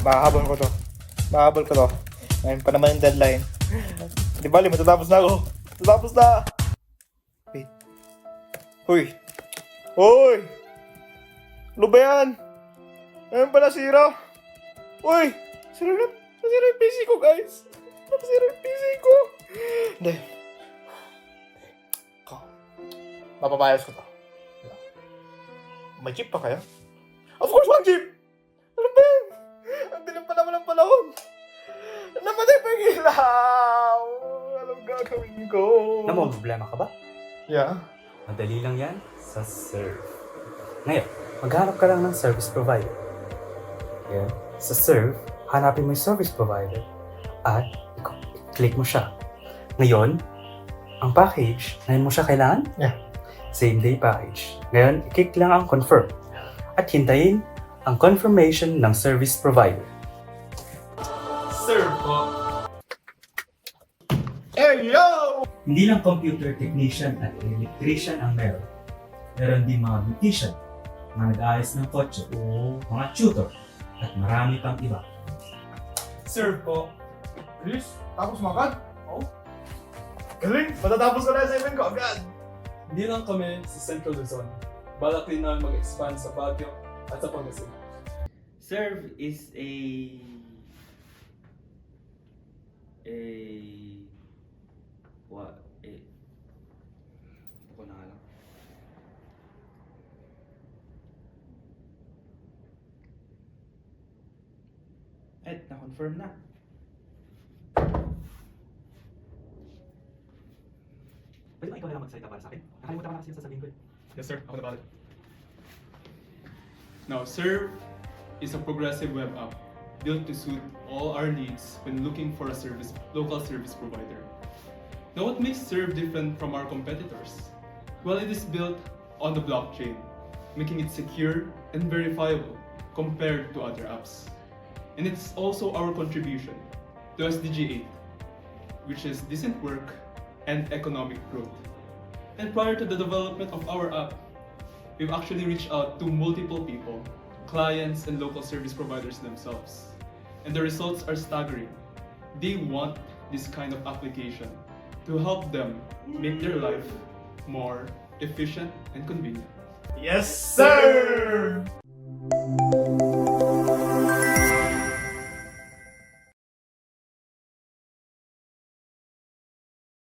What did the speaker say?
Mahabol ko to. Mahabol ko to. Ngayon pa naman yung deadline. Di bali, matatapos na ako. Matatapos na! Wait. Hoy! Hoy! Ano ba yan? Ngayon pala sira. Uy! Sira yung PC ko, guys. Sira yung PC ko. Hindi. Mapapayos ko to. May chip pa kaya? Of course, walang chip! Ano ba yan? Ang dilim pa naman ang panahon. Namatay pa yung ilaw. Anong gagawin ko? May problema ka ba? Yeah. Madali lang yan sa Serve. Ngayon, maghanap ka lang ng service provider. Ngayon, sa Serve, hanapin mo yung service provider at i-click mo siya. Ngayon, ang package, ngayon mo siya kailangan? Yeah. Same day package. Ngayon, i-click lang ang confirm at hintayin ang confirmation ng service provider. Serve po. Hey, yo! Hindi lang computer technician at electrician ang meron. Meron din mga beautician, mga nag-aayos ng kotse, mga tutor, at marami pang iba. Serve po. Bilis, tapos mo agad? Oo. Galing, matatapos ko na yung 7 ko agad. Hindi lang kami sa Central Luzon. Balak din namin mag-expand sa Baguio at sa Pangasinan. Serve is what ako na nga lang. Na-confirm na. Pwede ba ikaw na lang magsalita para sa akin? Nakalimutan ko na kasi yung sasabihin ko eh. Yes sir, ako na balik. Now, Serve is a progressive web app built to suit all our needs when looking for a local service provider. Now, what makes Serve different from our competitors? Well, it is built on the blockchain, making it secure and verifiable compared to other apps. And it's also our contribution to SDG 8, which is decent work and economic growth. And prior to the development of our app, we've actually reached out to multiple people, clients and local service providers themselves. And the results are staggering. They want this kind of application to help them make their life more efficient and convenient. Yes, sir!